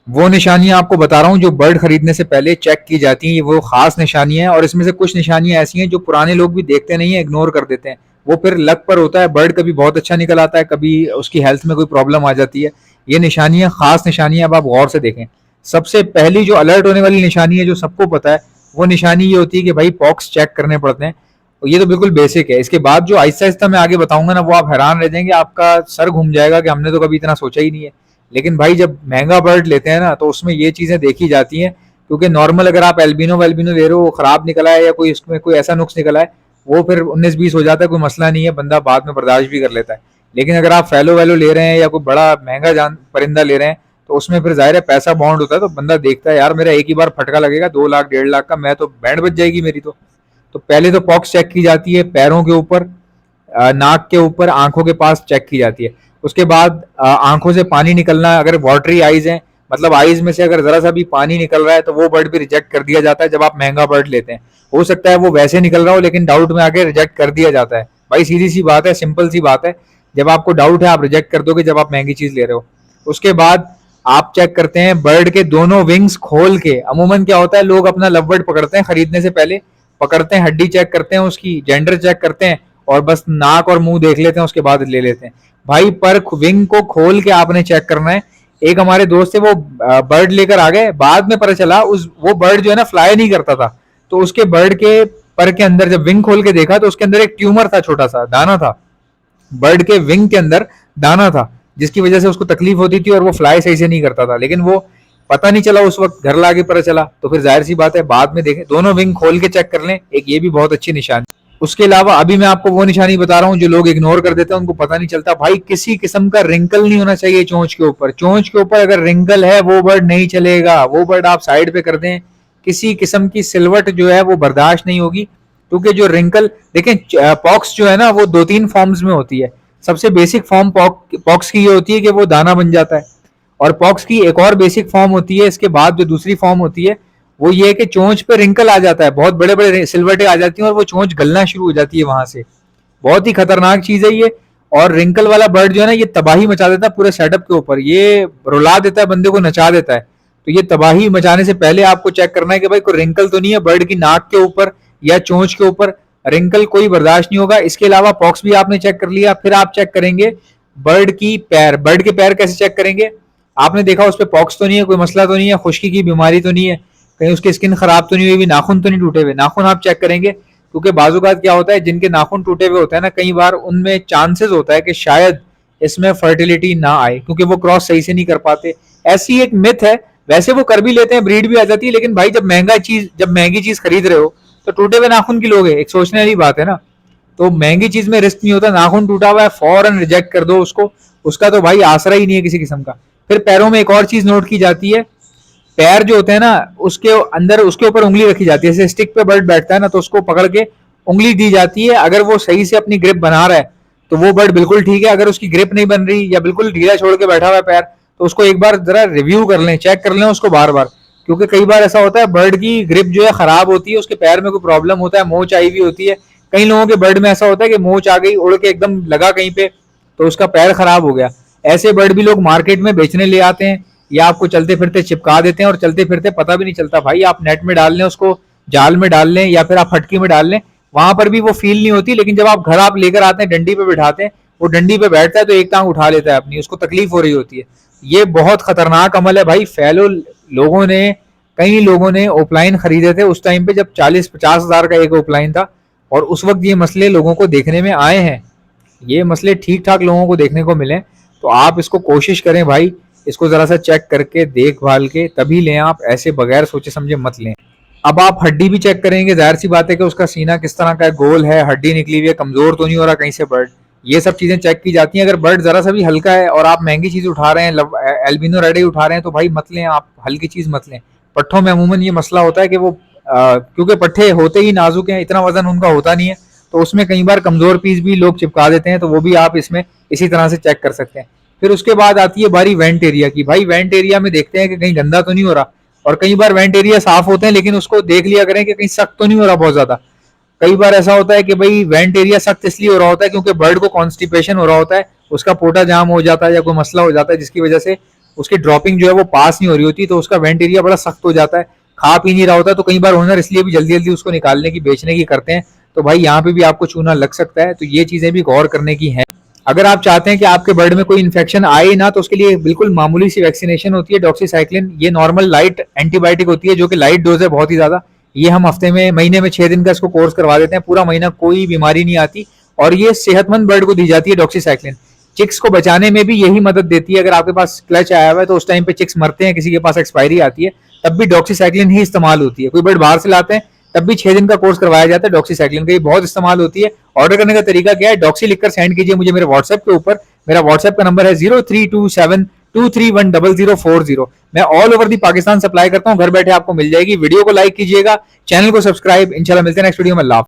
वो निशानियां आपको बता रहा हूँ जो बर्ड खरीदने से पहले चेक की जाती हैं, ये वो खास निशानियां हैं। और इसमें से कुछ निशानियां ऐसी हैं जो पुराने लोग भी देखते नहीं है, इग्नोर कर देते हैं। वो फिर लक पर होता है, बर्ड कभी बहुत अच्छा निकल आता है, कभी उसकी हेल्थ में कोई प्रॉब्लम आ जाती है। ये निशानियां खास निशानियां, अब आप गौर से देखें। सबसे पहली जो अलर्ट होने वाली निशानी है, जो सबको पता है, वो निशानी ये होती है कि भाई पॉक्स चेक करने पड़ते हैं। और ये तो बिल्कुल बेसिक है। इसके बाद जो आहिस्ता आहिस्ता मैं आगे बताऊंगा ना, वो आप हैरान रह जाएंगे, आपका सर घूम जाएगा कि हमने तो कभी इतना सोचा ही नहीं है। लेकिन भाई जब महंगा बर्ड लेते हैं ना, तो उसमें ये चीजें देखी जाती हैं। क्योंकि नॉर्मल अगर आप एल्बिनो वेल्बिनो ले रहे हो, वो खराब निकला है या कोई इसमें कोई ऐसा नुक्स निकला है, वो फिर 19-20 हो जाता है, कोई मसला नहीं है, बंदा बाद में बर्दाश्त भी कर लेता है। लेकिन अगर आप फैलो वैलो ले रहे हैं या कोई बड़ा महंगा जान परिंदा ले रहे हैं, तो उसमें फिर जाहिर है पैसा बाउंड होता है। तो बंदा देखता है यार मेरा एक ही बार फटका लगेगा 2 लाख 1.5 लाख का, मैं तो बैंड बच जाएगी मेरी तो पहले तो पॉक्स चेक की जाती है पैरों के ऊपर, नाक के ऊपर, आंखों के पास चेक की जाती है। उसके बाद आंखों से पानी निकलना, अगर वाटरी आईज है, मतलब आईज में से अगर जरा सा भी पानी निकल रहा है, तो वो बर्ड भी रिजेक्ट कर दिया जाता है जब आप महंगा बर्ड लेते हैं। हो सकता है वो वैसे निकल रहा हो, लेकिन डाउट में आके रिजेक्ट कर दिया जाता है। भाई सीधी सी बात है, सिंपल सी बात है। जब आपको डाउट है, आप रिजेक्ट कर दोगे जब आप महंगी चीज ले रहे हो। उसके बाद आप चेक करते हैं बर्ड के दोनों विंग्स खोल के। अमूमन क्या होता है, लोग अपना लव बर्ड पकड़ते हैं खरीदने से पहले, पकड़ते हैं, हड्डी चेक करते हैं, उसकी जेंडर चेक करते हैं, और बस नाक और मुंह देख लेते हैं, उसके बाद ले लेते हैं। भाई पर विंग को खोल के आपने चेक करना है। एक हमारे दोस्त थे, वो बर्ड लेकर आ गए, बाद में पता चला उस वो बर्ड जो है ना फ्लाई नहीं करता था। तो उसके बर्ड के पर के अंदर जब विंग खोल के देखा, तो उसके अंदर एक ट्यूमर था, छोटा सा दाना था। बर्ड के विंग के अंदर दाना था, जिसकी वजह से उसको तकलीफ होती थी और वो फ्लाई सही से नहीं करता था। लेकिन वो पता नहीं चला उस वक्त, घर लाके पता चला। तो फिर जाहिर सी बात है बाद में देखें, दोनों विंग खोल के चेक कर लें, एक ये भी बहुत अच्छी निशानी। उसके अलावा अभी मैं आपको वो निशानी बता रहा हूँ जो लोग इग्नोर कर देते हैं, उनको पता नहीं चलता। भाई किसी किस्म का रिंकल नहीं होना चाहिए चोंच के ऊपर। चोंच के ऊपर अगर रिंकल है, वो बर्ड नहीं चलेगा, वो बर्ड आप साइड पे कर दें। किसी किस्म की सिलवट जो है वो बर्दाश्त नहीं होगी। क्योंकि जो रिंकल, देखें पॉक्स जो है ना, वो 2-3 फॉर्म्स में होती है। सबसे बेसिक फॉर्म पॉक्स की ये होती है कि वो दाना बन जाता है। और पॉक्स की एक और बेसिक फॉर्म होती है, इसके बाद जो दूसरी फॉर्म होती है, वो ये है कि चोंच पे रिंकल आ जाता है, बहुत बड़े बड़े सिलवटें आ जाती हैं, और वो चोंच गलना शुरू हो जाती है वहां से। बहुत ही खतरनाक चीज है ये। और रिंकल वाला बर्ड जो है ना, ये तबाही मचा देता है पूरे सेटअप के ऊपर, ये रुला देता है, बंदे को नचा देता है। तो ये तबाही मचाने से पहले आपको चेक करना है कि भाई कोई रिंकल तो नहीं है बर्ड की नाक के ऊपर या चोंच के ऊपर। रिंकल कोई बर्दाश्त नहीं होगा। इसके अलावा पॉक्स भी आपने चेक कर लिया, फिर आप चेक करेंगे बर्ड की पैर। बर्ड के पैर कैसे चेक करेंगे? आपने देखा उस पर पॉक्स तो नहीं है, कोई मसला तो नहीं है, खुश्की की बीमारी तो नहीं है, कहीं उसकी स्किन खराब तो नहीं हुई, नाखून तो नहीं टूटे हुए। नाखून आप चेक करेंगे, क्योंकि बाजूकात क्या होता है, जिनके नाखून टूटे हुए होते हैं ना, कई बार उनमें चांसेस होता है कि शायद इसमें फर्टिलिटी ना आए, क्योंकि वो क्रॉस सही से नहीं कर पाते। ऐसी एक मिथ है। वैसे वो कर भी लेते हैं, ब्रीड भी आ जाती है, लेकिन भाई जब महंगी चीज खरीद रहे हो, तो टूटे हुए नाखून की लोगे, एक सोचने वाली बात है ना। तो महंगी चीज में रिस्क नहीं होता। नाखून टूटा हुआ है, फौरन रिजेक्ट कर दो उसको। उसका तो भाई आसरा ही नहीं है किसी किस्म का। फिर पैरों में एक और चीज नोट की जाती है। पैर जो होते हैं ना, उसके अंदर उसके ऊपर उंगली रखी जाती है। जैसे स्टिक पे बर्ड बैठता है ना, तो उसको पकड़ के उंगली दी जाती है। अगर वो सही से अपनी ग्रिप बना रहा है, तो वो बर्ड बिल्कुल ठीक है। अगर उसकी ग्रिप नहीं बन रही या बिल्कुल ढीला छोड़ के बैठा हुआ है पैर, तो उसको एक बार जरा रिव्यू कर लें, चेक कर लें उसको बार बार। क्योंकि कई बार ऐसा होता है बर्ड की ग्रिप जो है खराब होती है, उसके पैर में कोई प्रॉब्लम होता है, मोच आई हुई होती है। कई लोगों के बर्ड में ऐसा होता है कि मोच आ गई, उड़ के एकदम लगा कहीं पे, तो उसका पैर खराब हो गया। ऐसे बर्ड भी लोग मार्केट में बेचने ले आते हैं, या आपको चलते फिरते चिपका देते हैं, और चलते फिरते पता भी नहीं चलता। भाई आप नेट में डाल लें उसको, जाल में डाल लें, या फिर आप फटकी में डाल लें, वहां पर भी वो फील नहीं होती। लेकिन जब आप घर आप लेकर आते हैं, डंडी पे बिठाते हैं, वो डंडी पे बैठता है तो एक टांग उठा लेता है अपनी, उसको तकलीफ हो रही होती है। ये बहुत खतरनाक अमल है भाई। फैलो लोगों ने, कई लोगों ने ओपलाइन खरीदे थे उस टाइम पे, जब 40-50 हजार का एक ओपलाइन था। और उस वक्त ये मसले लोगों को देखने में आए हैं। ये मसले ठीक ठाक लोगों को देखने को मिले। तो आप इसको कोशिश करें भाई, इसको जरा सा चेक करके देखभाल के तभी लें आप, ऐसे बगैर सोचे समझे मत लें। अब आप हड्डी भी चेक करेंगे, जाहिर सी बात है कि उसका सीना किस तरह का है, गोल है, हड्डी निकली हुई है, कमजोर तो नहीं हो रहा कहीं से बर्ड। ये सब चीजें चेक की जाती हैं। अगर बर्ड जरा सा भी हल्का है और आप महंगी चीज उठा रहे हैं, एल्बिनो रेड उठा रहे हैं, तो भाई मत लें, आप हल्की चीज मत लें। पट्ठों में अमूमन ये मसला होता है कि वो क्योंकि पट्ठे होते ही नाजुक हैं, इतना वजन उनका होता नहीं है, तो उसमें कई बार कमजोर पीस भी लोग चिपका देते हैं। तो वो भी आप इसमें इसी तरह से चेक कर सकते हैं। फिर उसके बाद आती है बारी वेंट एरिया की। भाई वेंट एरिया में देखते हैं कि कहीं गंदा तो नहीं हो रहा। और कई बार वेंट एरिया साफ होते हैं, लेकिन उसको देख लिया करें कि कहीं सख्त तो नहीं हो रहा बहुत ज्यादा। कई बार ऐसा होता है कि भाई वेंट एरिया सख्त इसलिए हो रहा होता है क्योंकि बर्ड को कॉन्स्टिपेशन हो रहा होता है, उसका पोटा जाम हो जाता है या कोई मसला हो जाता है, जिसकी वजह से उसकी ड्रॉपिंग जो है वो पास नहीं हो रही होती, तो उसका वेंट एरिया बड़ा सख्त हो जाता है, खा पी नहीं रहा होता, तो कई बार ओनर इसलिए भी जल्दी जल्दी उसको निकालने की, बेचने की करते हैं। तो भाई यहाँ पे भी आपको चूना लग सकता है, तो ये चीजें भी गौर करने की हैं। अगर आप चाहते हैं कि आपके बर्ड में कोई इन्फेक्शन आए ना, तो उसके लिए बिल्कुल मामूली सी वैक्सीनेशन होती है, डॉक्सीसाइक्लिन। ये नॉर्मल लाइट एंटीबायोटिक होती है, जो कि लाइट डोज है बहुत ही ज्यादा। ये हम हफ्ते में, महीने में 6 दिन का इसको कोर्स करवा देते हैं, पूरा महीना कोई बीमारी नहीं आती, और ये सेहतमंद बर्ड को दी जाती है डॉक्सीसाइक्लिन। चिक्स को बचाने में भी यही मदद देती है। अगर आपके पास क्लच आया हुआ है तो उस टाइम पे चिक्स मरते हैं, किसी के पास एक्सपायरी आती है, तब भी डॉक्सीसाइक्लिन ही इस्तेमाल होती है। कोई बर्ड बाहर से लाते हैं तब भी 6 दिन का कोर्स करवाया जाता है डॉक्सीसाइक्लिन का, ये बहुत इस्तेमाल होती है। ऑर्डर करने का तरीका क्या है, डॉक्सी लिखकर सेंड कीजिए मुझे मेरे व्हाट्सएप के ऊपर। मेरा व्हाट्सएप का नंबर है 0327231040। मैं all over the Pakistan supply करता हूँ, घर बैठे आपको मिल जाएगी। वीडियो को लाइक कीजिएगा, चैनल को सब्सक्राइब। इंशाल्लाह मिलते हैं नेक्स्ट वीडियो में। अल्लाह।